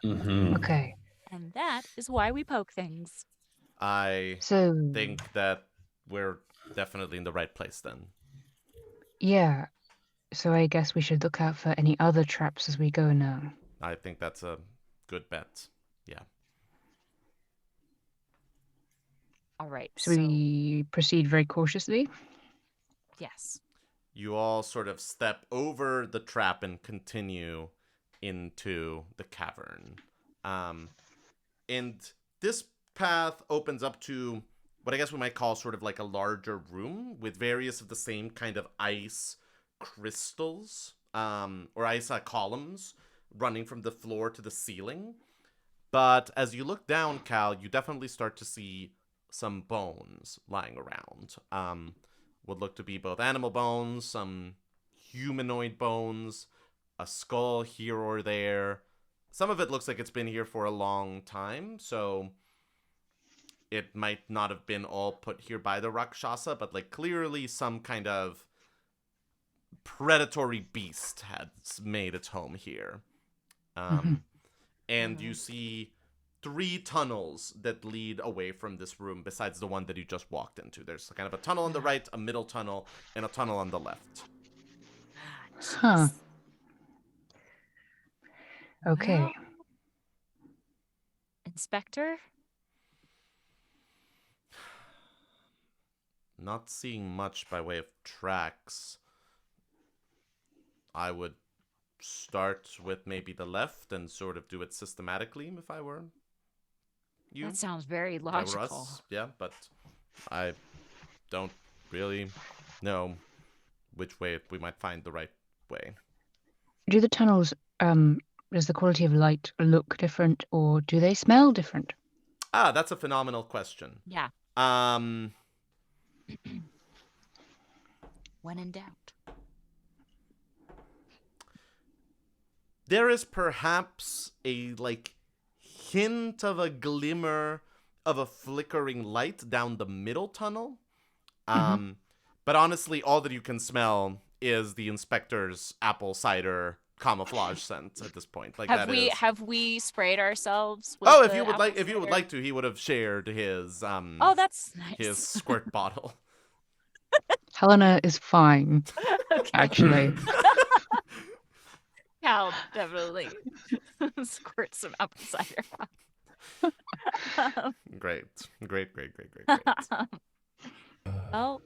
Mm-hmm. Okay. And that is why we poke things. I So, think that we're definitely in the right place then. yeah. So I guess we should look out for any other traps as we go now. I think that's a good bet. Yeah. All right. So we proceed very cautiously. Yes. You all sort of step over the trap and continue into the cavern. And this path opens up to what I guess we might call sort of like a larger room with various of the same kind of ice crystals, or ice columns running from the floor to the ceiling. But as you look down, Cal, you definitely start to see some bones lying around. Would look to be both animal bones, some humanoid bones, a skull here or there. Some of it looks like it's been here for a long time, so it might not have been all put here by the Rakshasa, but like clearly some kind of predatory beast had made its home here. And you see 3 tunnels that lead away from this room besides the one that you just walked into. There's kind of a tunnel on the right, a middle tunnel, and a tunnel on the left. Huh. Okay. Well, Inspector? Not seeing much by way of tracks. I would start with maybe the left and sort of do it systematically if I were you. That sounds very If I were logical. us, yeah, but I don't really know which way we might find the right way. Do the tunnels, does the quality of light look different or do they smell different? That's a phenomenal question. Yeah. When in doubt. There is perhaps a hint of a glimmer of a flickering light down the middle tunnel. But honestly, all that you can smell is the inspector's apple cider camouflage scent at this point. Have we sprayed ourselves with if the you would like, apple if you would cider? like to, he would have shared his Oh, that's nice. his squirt bottle. Helena is fine, Okay. actually. Cal definitely squirt some apple cider. Great. Well,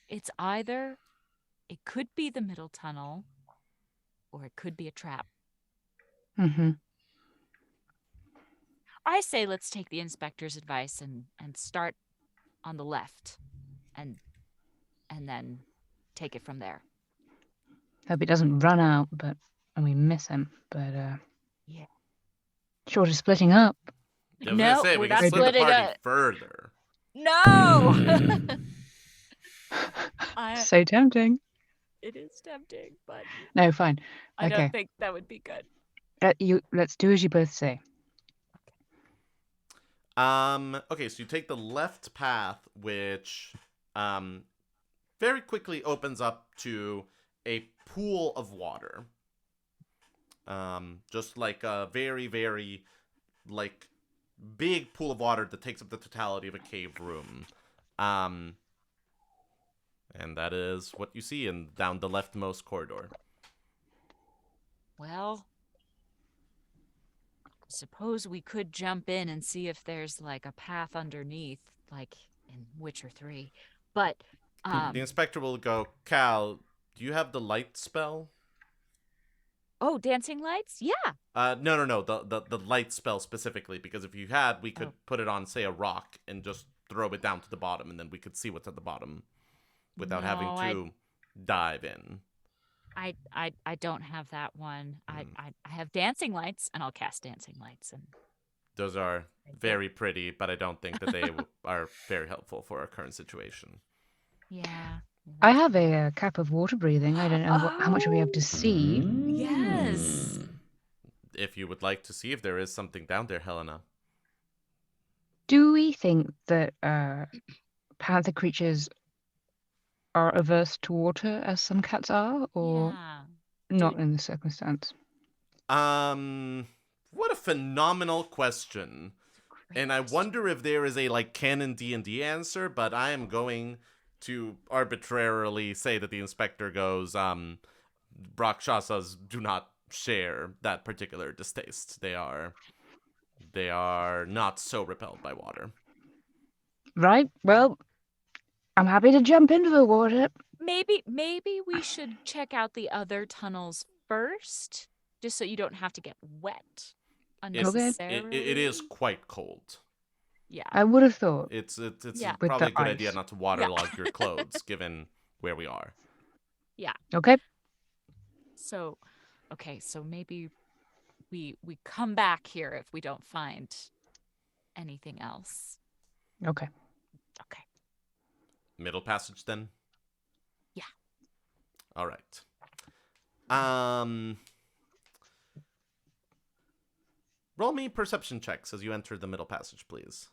it's either it could be the middle tunnel or it could be a trap. Mm-hmm. I say let's take the inspector's advice and start on the left and then take it from there. Hope it doesn't run out, and we miss him. But Yeah. short of splitting up. I was gonna say, we're we not can split the splitting party up. further. No. So tempting. It is tempting, but No, fine. I Okay. don't think that would be good. Let's do as you both say. Okay, so you take the left path, which very quickly opens up to a pool of water. Just like a very, very big pool of water that takes up the totality of a cave room. And that is what you see down the leftmost corridor. Well, suppose we could jump in and see if there's like a path underneath, like in Witcher 3. But The inspector will go, Cal, do you have the light spell? Oh, dancing lights? Yeah. No. The light spell specifically, because if you had, we could put it on, say, a rock and just throw it down to the bottom, and then we could see what's at the bottom without having No, to dive in. I don't have that one. Mm. I have dancing lights, and I'll cast dancing lights. And Those are very pretty, but I don't think that they are very helpful for our current situation. yeah. I have a cap of water breathing. I don't know how much are we able to see. Yes. If you would like to see if there is something down there, Helena. Do we think that panther creatures are averse to water, as some cats are, or Yeah. not in this circumstance? What a phenomenal question. And I wonder if there is a canon D&D answer, but I am going to arbitrarily say that the inspector goes, Rakshasas do not share that particular distaste. They are not so repelled by water. Right. Well, I'm happy to jump into the water. Maybe we should check out the other tunnels first, just so you don't have to get wet unnecessarily. It is quite cold. Yeah. I would have thought. It's Yeah. probably a With good the idea ice. not to waterlog your clothes, given where we are. Yeah. Okay. So, okay, so maybe we come back here if we don't find anything else. Okay. Okay. Middle passage, then? Yeah. All right. Roll me perception checks as you enter the middle passage, please.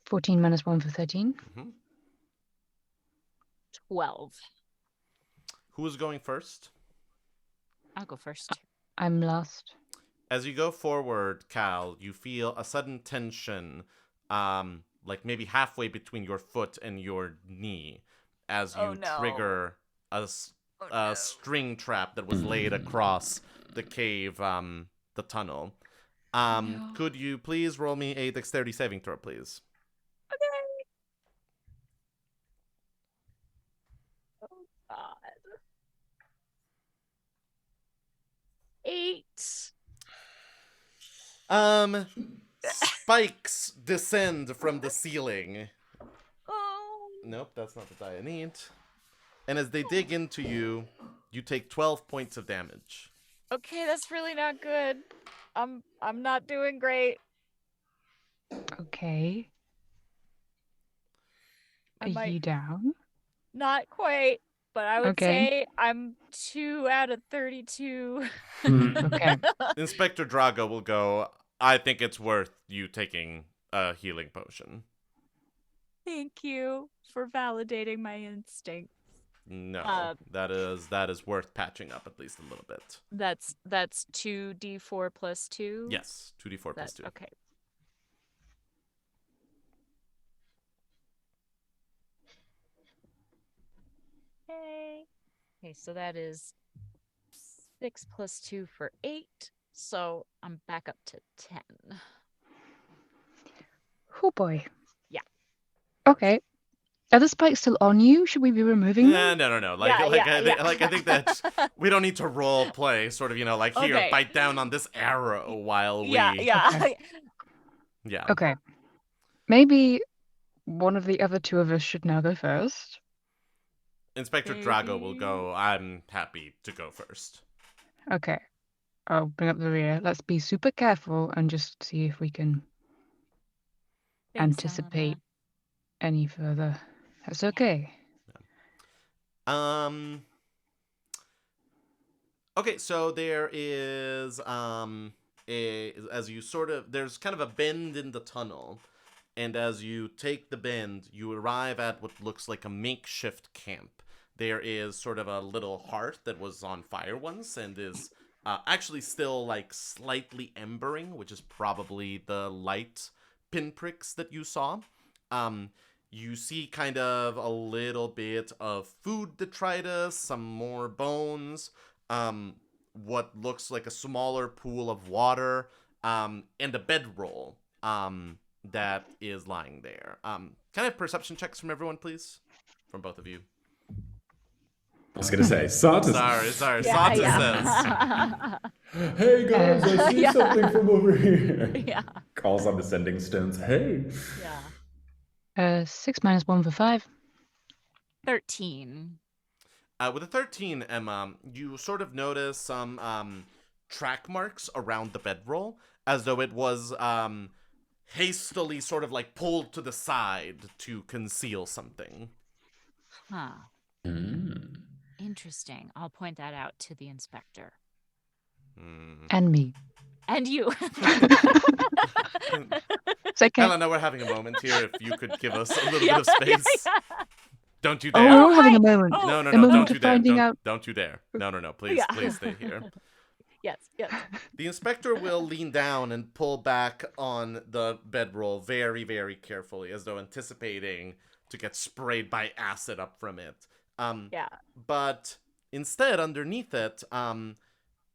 14 minus 1 for 13. Mm-hmm. 12. Who is going first? I'll go first. I'm last. As you go forward, Cal, you feel a sudden tension, maybe halfway between your foot and your knee, as you trigger a string trap that was laid across the cave, the tunnel. Could you please roll me a dexterity saving throw, please? Okay. Oh, God. 8. Spikes descend from the ceiling. Oh. Nope, that's not the die I need. And as they dig into you, you take 12 points of damage. Okay, that's really not good. I'm not doing great. Okay. Are you down? Not quite, but I would Okay. say I'm 2 out of 32. Okay. Inspector Drago will go, I think it's worth you taking a healing potion. Thank you for validating my instincts. No, that is worth patching up at least a little bit. That's 2d4 plus 2? Yes, 2d4 plus 2. Okay. Okay, so that is 6 plus 2 for 8. So I'm back up to 10. Oh boy. Yeah. Okay. Are the spikes still on you? Should we be removing them? No. Yeah. I think that we don't need to role play. Sort of, here, Okay. bite down on this arrow while we. Yeah. Okay. Yeah. Okay. Maybe one of the other two of us should now go first. Inspector Drago will go. I'm happy to go first. Okay. I'll bring up the rear. Let's be super careful and just see if we can anticipate any further. That's okay. Okay, so there is there's kind of a bend in the tunnel, and as you take the bend, you arrive at what looks like a makeshift camp. There is sort of a little hearth that was on fire once and is actually still slightly embering, which is probably the light pinpricks that you saw. You see kind of a little bit of food detritus, some more bones, what looks like a smaller pool of water, and a bedroll that is lying there. Can I have perception checks from everyone, please? From both of you. I was gonna say, Satus. Sorry. Yeah, Satus yeah. says. Hey guys, I see Yeah. something from over here. Yeah. Calls on the sending stones. Hey. Yeah. 6 minus 1 for 5. 13. With a 13, Emma, you sort of notice some track marks around the bedroll, as though it was hastily sort of like pulled to the side to conceal something. Huh. Mm. Interesting. I'll point that out to the inspector. And me. And you. It's okay. Helena, we're having a moment here. If you could give us a little bit of space. Yeah. Don't you Oh, dare. we're all having a hi. moment. Oh. No, A don't moment you of dare. finding out. Don't you dare. No. Please, Yeah. please stay here. Yes. The inspector will lean down and pull back on the bedroll very, very carefully, as though anticipating to get sprayed by acid up from it. Yeah. But instead, underneath it,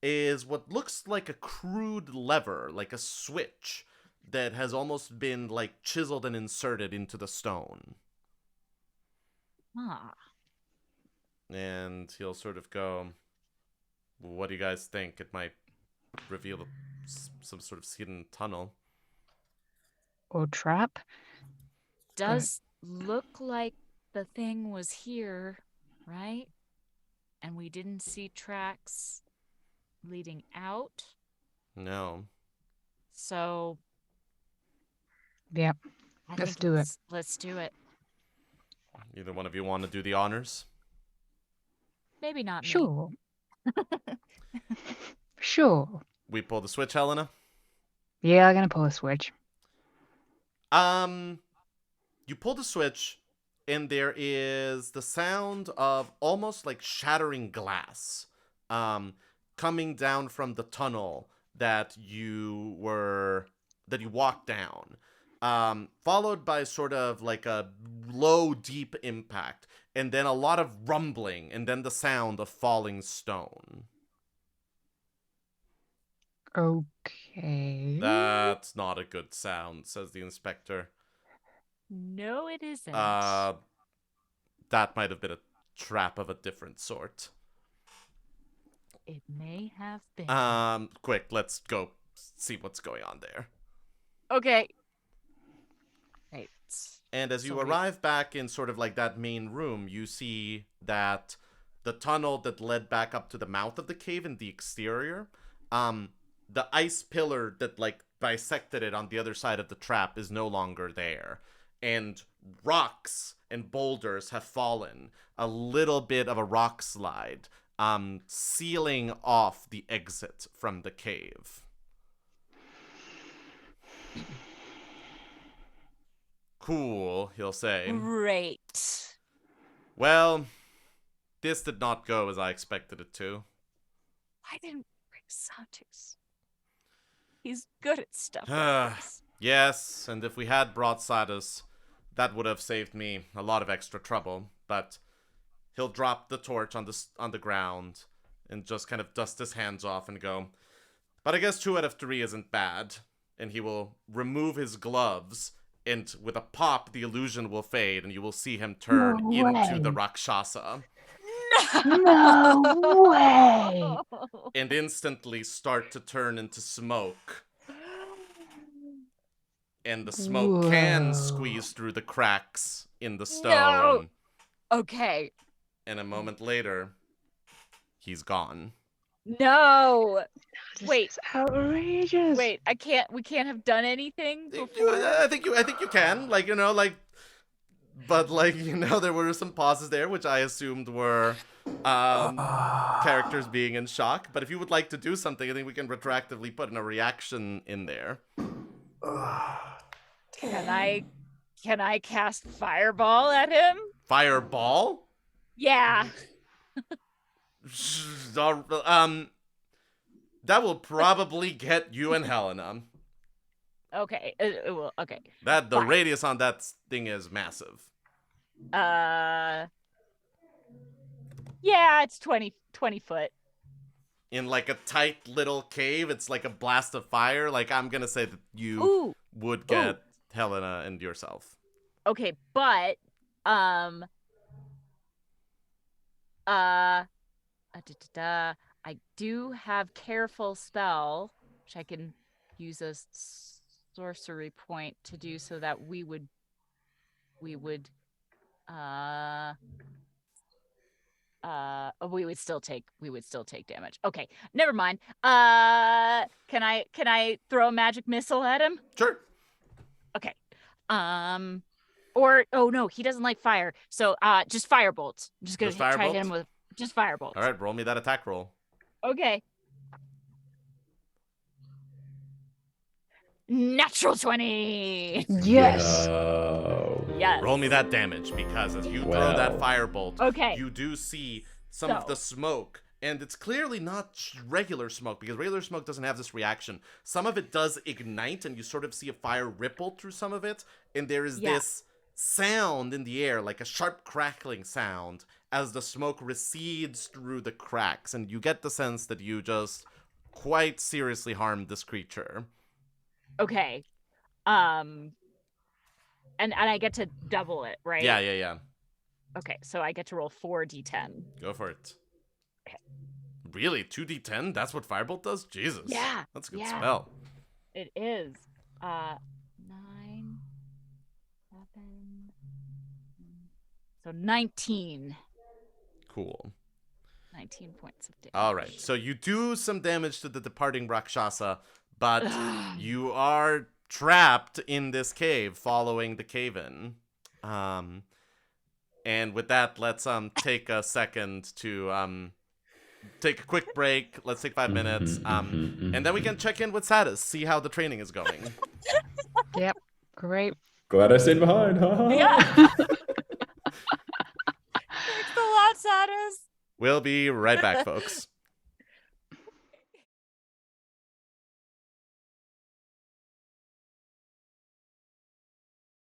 is what looks like a crude lever, like a switch, that has almost been like chiseled and inserted into the stone. Huh. And he'll sort of go, what do you guys think? It might reveal some sort of hidden tunnel. Or trap. Does look like the thing was here, right? And we didn't see tracks leading out. No. So Yeah. I Let's think do it. Let's do it. Either one of you want to do the honors? Maybe not me. Sure. Sure. We pull the switch, Helena? Yeah, I'm gonna pull a switch. You pull the switch, and there is the sound of almost like shattering glass, coming down from the tunnel that you walked down, followed by sort of like a low, deep impact, and then a lot of rumbling, and then the sound of falling stone. Okay. That's not a good sound, says the inspector. No, it isn't. That might have been a trap of a different sort. It may have been. Quick, let's go see what's going on there. Okay. Right. And as you So arrive back in sort of like that main room, you see that the tunnel that led back up to the mouth of the cave in the exterior, the ice pillar that like bisected it on the other side of the trap is no longer there. And rocks and boulders have fallen. A little bit of a rock slide, sealing off the exit from the cave. Cool, he'll say. Great. Well, this did not go as I expected it to. Why didn't we bring Satus? He's good at stuff like this. Yes, and if we had brought Satus, that would have saved me a lot of extra trouble. But he'll drop the torch on the ground and just kind of dust his hands off and go, but I guess 2 out of 3 isn't bad. And he will remove his gloves, and with a pop, the illusion will fade, and you will see him turn No into way. the Rakshasa. No way. And instantly start to turn into smoke. And the smoke can Whoa. squeeze through the cracks in the stone. No. Okay. And a moment later, he's gone. No. This Wait. is outrageous. Wait, we can't have done anything before. I think you can, but there were some pauses there, which I assumed were characters being in shock. But if you would like to do something, I think we can retroactively put in a reaction in there. Can I cast fireball at him? Fireball? Yeah. That will probably get you and Helena. Okay. Well, okay. The Fine. radius on that thing is massive. Yeah, it's 20 foot. In like a tight little cave, it's like a blast of fire. Like, I'm gonna say that you Ooh. would get Helena and yourself. Okay, but I do have careful spell, which I can use a sorcery point to do so that we would we would still take damage. Okay, never mind. Can I throw a magic missile at him? Sure. Okay. Or oh no, he doesn't like fire. So just firebolt. I'm just gonna try to hit him with just firebolt. All right, roll me that attack roll. Okay. Natural 20. Yes. Yes. Roll me that damage, because as you throw that firebolt, okay, you do see some of the smoke. And it's clearly not regular smoke, because regular smoke doesn't have this reaction. Some of it does ignite, and you sort of see a fire ripple through some of it. And there is this sound in the air, like a sharp crackling sound, as the smoke recedes through the cracks. And you get the sense that you just quite seriously harmed this creature. Okay. And I get to double it, right? Yeah. Okay, so I get to roll 4d10. Go for it. Okay. Really? 2d10? That's what Firebolt does? Jesus. Yeah. That's a good spell. It is. 9, 7. So 19. Cool. 19 points of damage. All right. So you do some damage to the departing Rakshasa, but you are trapped in this cave following the cave-in. And with that, let's take a second to take a quick break. Let's take 5 minutes. And then we can check in with Satus, see how the training is going. Yep. Great. Glad I stayed behind. Yeah. Thanks a lot, Satus. We'll be right back, folks.